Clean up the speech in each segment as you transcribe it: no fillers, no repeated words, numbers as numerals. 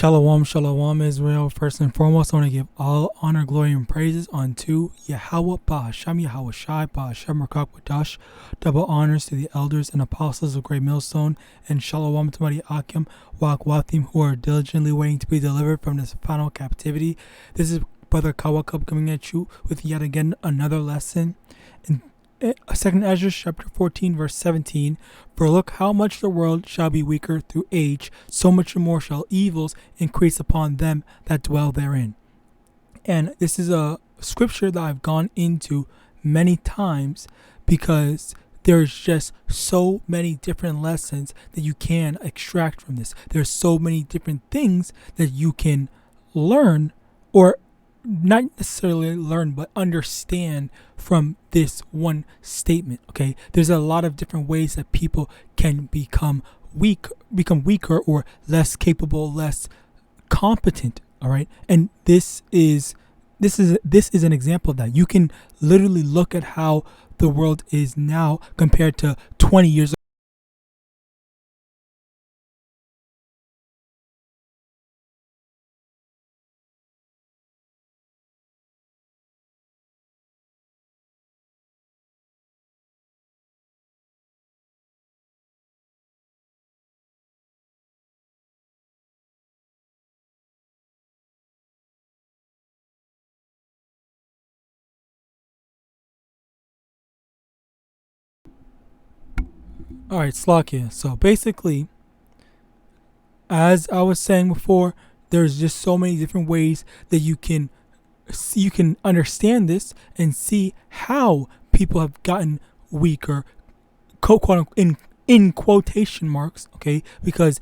Shalom, shalom, Israel. First and foremost, I want to give all honor, glory, and praises unto Yahawah, BaHaShem, YAHAWASHI, BaHaShem, RICANS, double honors to the elders and apostles of Great Millstone, and shalom to my Akim, Wakwathim, who are diligently waiting to be delivered from this final captivity. This is Brother Kawakub coming at you with yet again another lesson. In 2 Ezra chapter 14 verse 17, for look how much the world shall be weaker through age, so much more shall evils increase upon them that dwell therein. And this is a scripture that I've gone into many times because there's just so many different lessons that you can extract from this. There's so many different things that you can learn, or not necessarily learn, but understand from this one statement. Okay, there's a lot of different ways that people can become weaker or less capable, less competent. All right, and this is an example of that. You can literally look at how the world is now compared to 20 years ago. All right, Slakia. So basically, as I was saying before, there's just so many different ways that you can understand this and see how people have gotten weaker, quote in quotation marks. Okay, because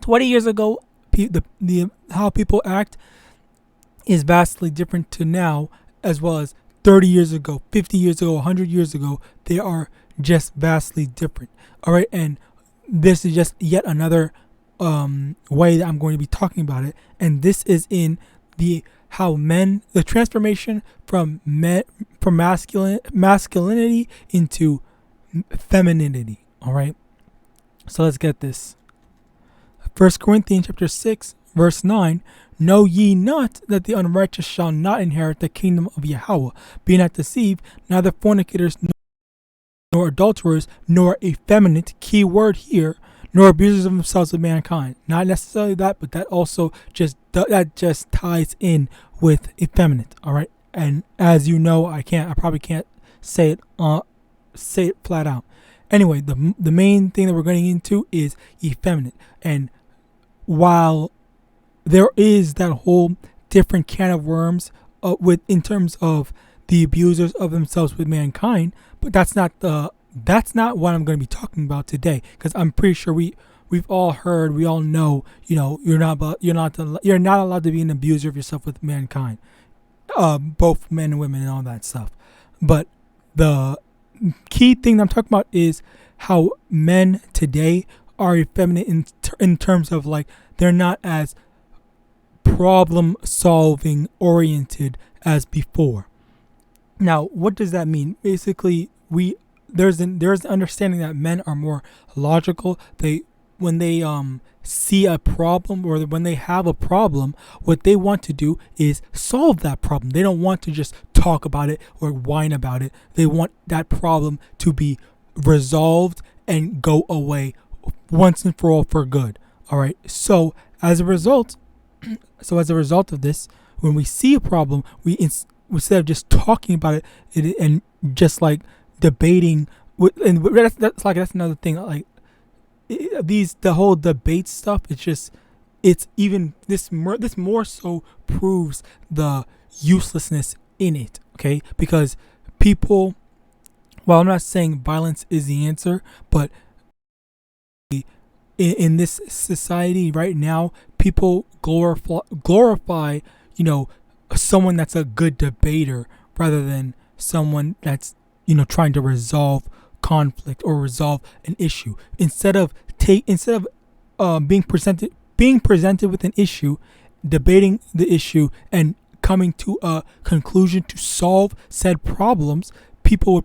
20 years ago, the how people act is vastly different to now, as well as 30 years ago, 50 years ago, 100 years ago. They are just vastly different. All right, and this is just yet another way that I'm going to be talking about it, and this is in the transformation from masculinity into femininity. All right, so let's get this. 1 Corinthians chapter 6 verse 9, know ye not that the unrighteous shall not inherit the kingdom of Yahawah? Be not deceived, neither fornicators, nor adulterers, nor effeminate, key word here, nor abusers of themselves of mankind. Not necessarily that, but that also just ties in with effeminate. All right, and as you know, I probably can't say it flat out. Anyway, the main thing that we're getting into is effeminate, and while there is that whole different can of worms in terms of the abusers of themselves with mankind, but that's not what I'm going to be talking about today, because I'm pretty sure we've all heard, we all know, you're not allowed to be an abuser of yourself with mankind, both men and women and all that stuff. But the key thing that I'm talking about is how men today are effeminate in terms of, like, they're not as problem solving oriented as before. Now, what does that mean? Basically, there's an understanding that men are more logical. When they see a problem, or when they have a problem, what they want to do is solve that problem. They don't want to just talk about it or whine about it. They want that problem to be resolved and go away once and for all for good. All right. So as a result of this, when we see a problem, instead of just talking about it and just like debating, and that's another thing. Like the whole debate stuff. It's even this more so proves the uselessness in it. Okay, because people. Well, I'm not saying violence is the answer, but in this society right now, people glorify someone that's a good debater rather than someone that's trying to resolve conflict or resolve an issue. Instead of being presented with an issue, debating the issue and coming to a conclusion to solve said problems, people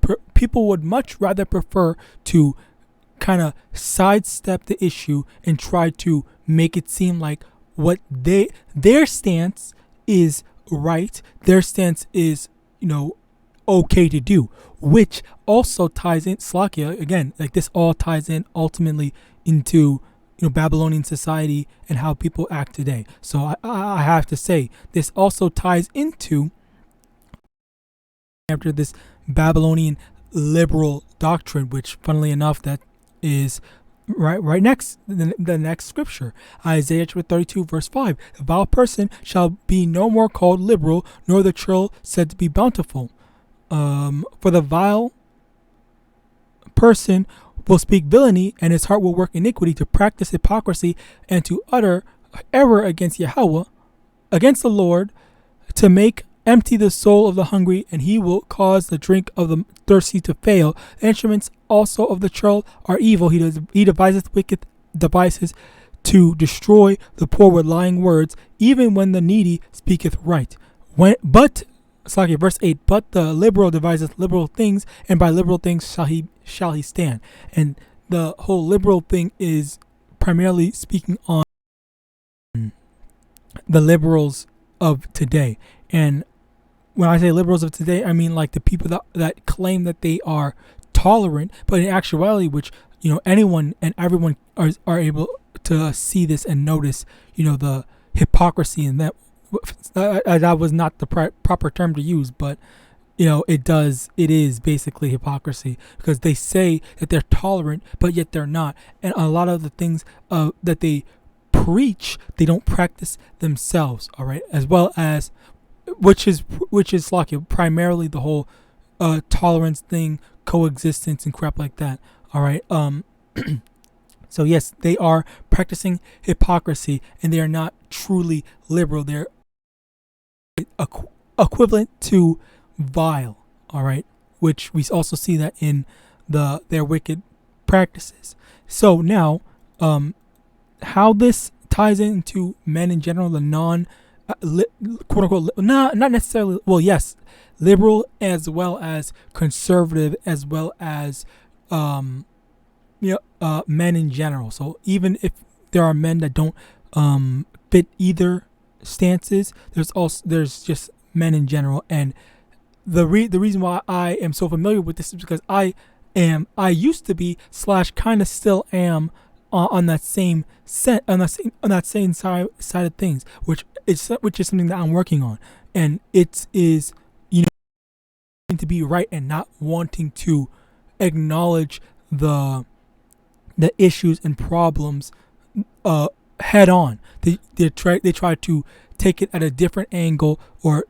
would much rather prefer to kind of sidestep the issue and try to make it seem like what their stance is right, their stance is, okay to do, which also ties in Slakia again. Like, this all ties in ultimately into Babylonian society and how people act today. So I have to say, this also ties into after this Babylonian liberal doctrine, which funnily enough that is right next the next scripture, Isaiah chapter 32 verse 5. The vile person shall be no more called liberal, nor the churl said to be bountiful. For the vile person will speak villainy, and his heart will work iniquity, to practice hypocrisy, and to utter error against Yahweh, against the Lord, to make empty the soul of the hungry, and he will cause the drink of the thirsty to fail. The instruments also of the churl are evil. He deviseth wicked devices to destroy the poor with lying words, even when the needy speaketh right. Verse 8, but the liberal deviseth liberal things, and by liberal things shall he stand. And the whole liberal thing is primarily speaking on the liberals of today. And when I say liberals of today, I mean like the people that claim that they are tolerant, but in actuality, which anyone and everyone are able to see this and notice, the hypocrisy in that. That was not the proper term to use, but it is basically hypocrisy, because they say that they're tolerant, but yet they're not. And a lot of the things that they preach, they don't practice themselves. All right, as well as which is like primarily the whole tolerance thing, coexistence, and crap like that. All right. So yes, they are practicing hypocrisy, and they are not truly liberal. They're equivalent to vile, all right, which we also see that in their wicked practices. So now, how this ties into men in general, the non quote unquote, not necessarily, well, yes, liberal as well as conservative, as well as men in general. So even if there are men that don't fit either stances, there's just men in general. And the reason why I am so familiar with this is because I used to be / kind of still am on that same side of things, which is something that I'm working on. And it is to be right and not wanting to acknowledge the issues and problems head on. They try to take it at a different angle, or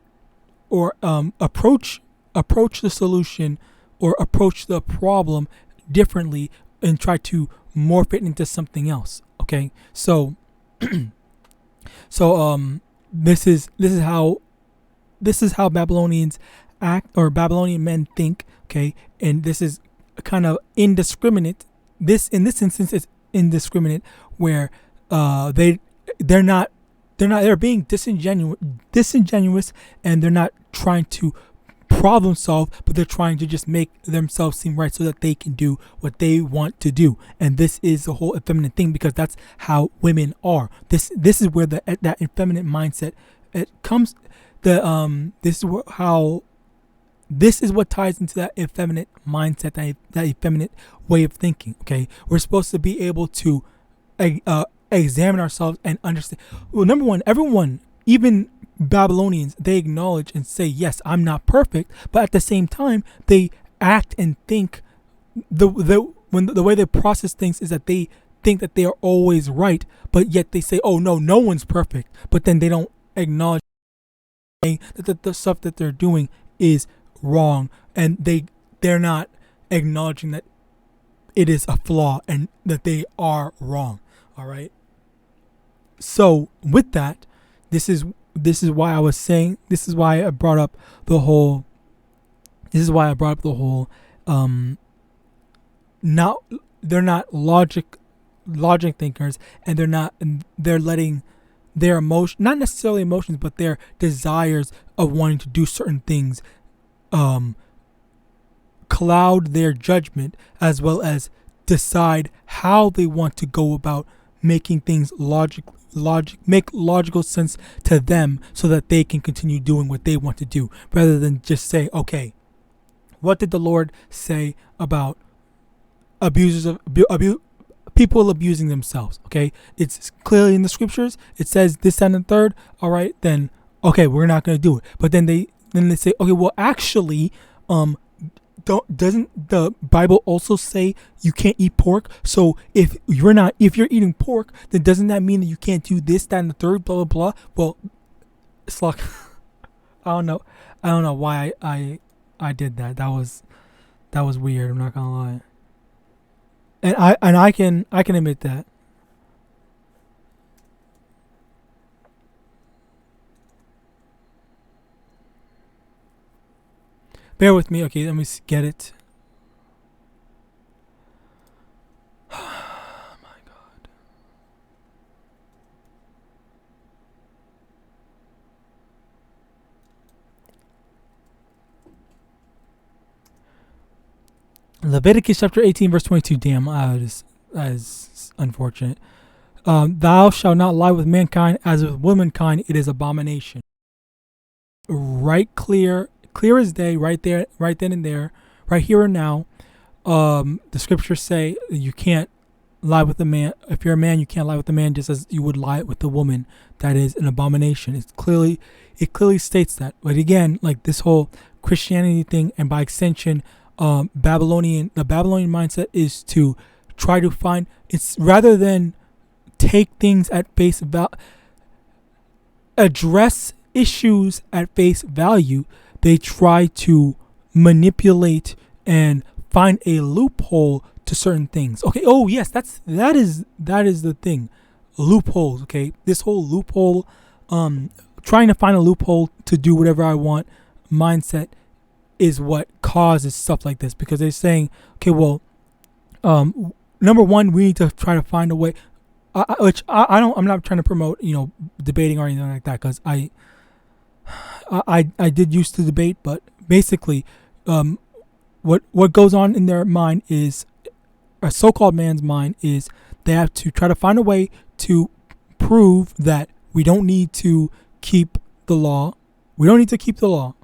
approach the solution, or approach the problem differently, and try to morph it into something else. Okay, so this is how Babylonians act, or Babylonian men think. Okay, and this is kind of indiscriminate. In this instance is indiscriminate, where they're being disingenuous, and they're not trying to problem solve, but they're trying to just make themselves seem right so that they can do what they want to do. And this is the whole effeminate thing, because that's how women are. This is where that effeminate mindset it comes. This is what ties into that effeminate mindset, that effeminate way of thinking. Okay, we're supposed to be able to examine ourselves and understand. Well, number one, everyone, even Babylonians, they acknowledge and say, yes, I'm not perfect, but at the same time, they act and think the way they process things is that they think that they are always right, but yet they say, oh no one's perfect, but then they don't acknowledge that the stuff that they're doing is wrong, and they're not acknowledging that it is a flaw and that they are wrong. All right. So with that, this is why I was saying, this is why I brought up the whole they're not logic thinkers, and they're letting their emotion, not necessarily emotions, but their desires of wanting to do certain things cloud their judgment, as well as decide how they want to go about making things make logical sense to them, so that they can continue doing what they want to do, rather than just say, okay, what did the Lord say about people abusing themselves? Okay, it's clearly in the scriptures. It says this, and the third. All right, then okay, we're not going to do it. But then they say, okay, well, actually, doesn't the Bible also say you can't eat pork? So if you're eating pork, then doesn't that mean that you can't do this, that, and the third, blah blah blah? Well, it's like I don't know why I did that. That was weird. I'm not gonna lie. And I can admit that. Bear with me. Okay, let me get it. Oh my God. Leviticus chapter 18, verse 22. Damn, that is unfortunate. Thou shalt not lie with mankind, as with womankind it is abomination. Right, clear as day, right there, right then and there, right here and now. The scriptures say you can't lie with a man. If you're a man, you can't lie with a man, just as you would lie with a woman. That is an abomination. It clearly states that. But again, like this whole Christianity thing, and by extension, the Babylonian mindset is to try to find, it's rather than take things at face value, address issues at face value, they try to manipulate and find a loophole to certain things. Okay. Oh yes, that is the thing. Loopholes. Okay. This whole loophole, trying to find a loophole to do whatever I want mindset is what causes stuff like this, because they're saying, okay, well, number one, we need to try to find a way. I'm not trying to promote, debating or anything like that, because I did used to debate, but basically, what goes on in their mind is, a so-called man's mind is, they have to try to find a way to prove that we don't need to keep the law. We don't need to keep the law.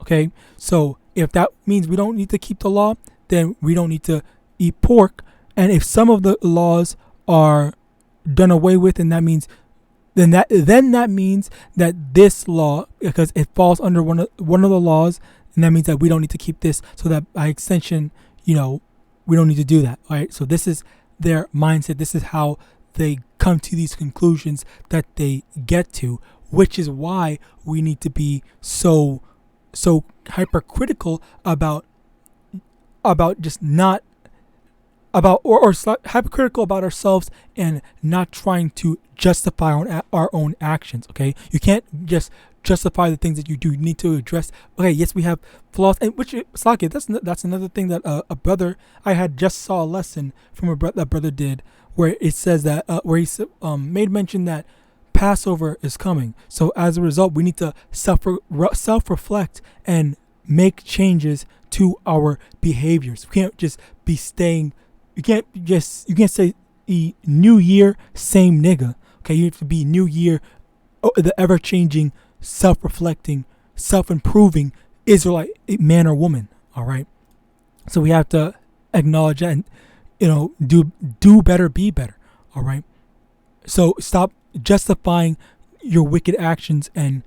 Okay, so if that means we don't need to keep the law, then we don't need to eat pork. And if some of the laws are done away with, and that means then that means that this law, because it falls under one of the laws, and that means that we don't need to keep this, so that by extension, we don't need to do that. All right. So this is their mindset. This is how they come to these conclusions that they get to, which is why we need to be so hypercritical about just not about or hypocritical about ourselves, and not trying to justify our own actions. Okay, you can't just justify the things that you do. You need to address. Okay, yes, we have flaws, and which Slaki, that's another thing that a brother I had just saw a lesson from that brother did, where it says that where he made mention that Passover is coming. So as a result, we need to self-reflect and make changes to our behaviors. We can't just be staying. You can't say new year, same nigga. Okay, you have to be new year, the ever-changing, self-reflecting, self-improving Israelite man or woman. All right, so we have to acknowledge that, and do better, be better. All right, so stop justifying your wicked actions and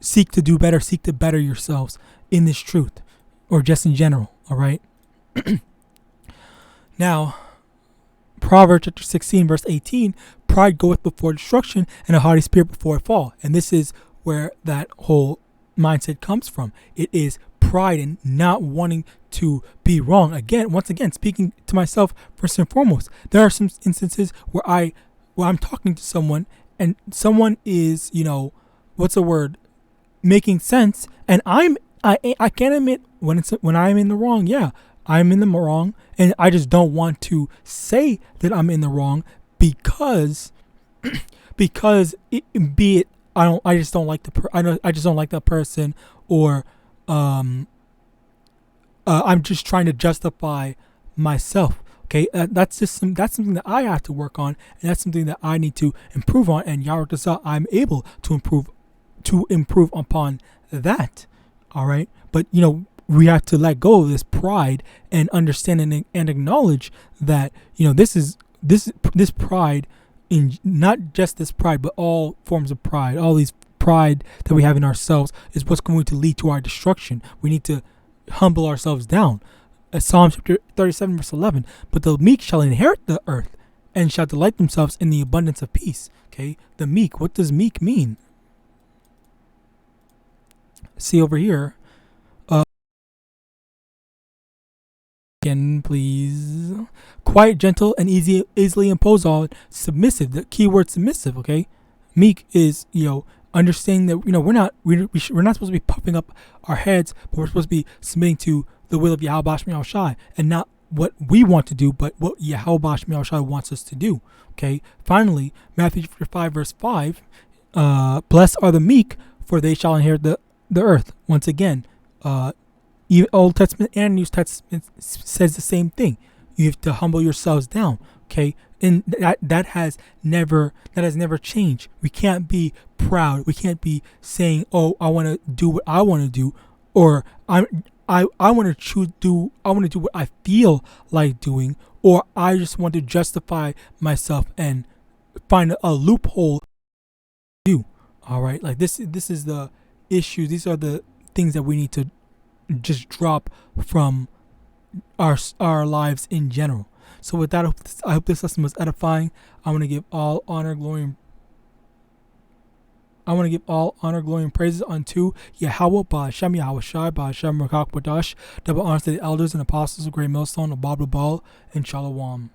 seek to do better, seek to better yourselves in this truth, or just in general. All right. Now, Proverbs chapter 16, verse 18, pride goeth before destruction, and a haughty spirit before a fall. And this is where that whole mindset comes from. It is pride and not wanting to be wrong. Once again, speaking to myself first and foremost, there are some instances where I'm talking to someone, and someone is, what's the word, making sense, and I can't admit when I'm in the wrong. Yeah, I'm in the wrong, and I just don't want to say that I'm in the wrong because I just don't like I just don't like that person, or I'm just trying to justify myself. Okay, that's something that I have to work on, and that's something that I need to improve on. And Yahawadah, I'm able to improve upon that. All right, but we have to let go of this pride and understand and acknowledge that this pride, in not just this pride, but all forms of pride, all these pride that we have in ourselves, is what's going to lead to our destruction. We need to humble ourselves down. Psalm chapter 37 verse 11, but the meek shall inherit the earth and shall delight themselves in the abundance of peace. Okay, the meek, what does meek mean? See over here, again, please. Quiet, gentle, and easily imposed on, submissive. The key word submissive. Okay, meek is understanding that we're not supposed to be puffing up our heads, but we're supposed to be submitting to the will of YAHAWASHI, and not what we want to do, but what YAHAWASHI wants us to do. Okay. Finally, Matthew 5 verse 5. Blessed are the meek, for they shall inherit the earth. Once again, even Old Testament and New Testament says the same thing. You have to humble yourselves down. Okay. And that has never changed. We can't be proud. We can't be saying, "Oh, I want to do what I want to do," or I want to do what I feel like doing, or I just want to justify myself and find a loophole to do. All right, like this is the issue. These are the things that we need to just drop from our lives in general. So with that, I hope this lesson was edifying. I want to give all honor, glory, and praises unto Yahawah, BaHashem, YAHAWASHI, BaHashem, RICANS, double honors to the elders and apostles of Great Millstone, of Babel, and Shalom.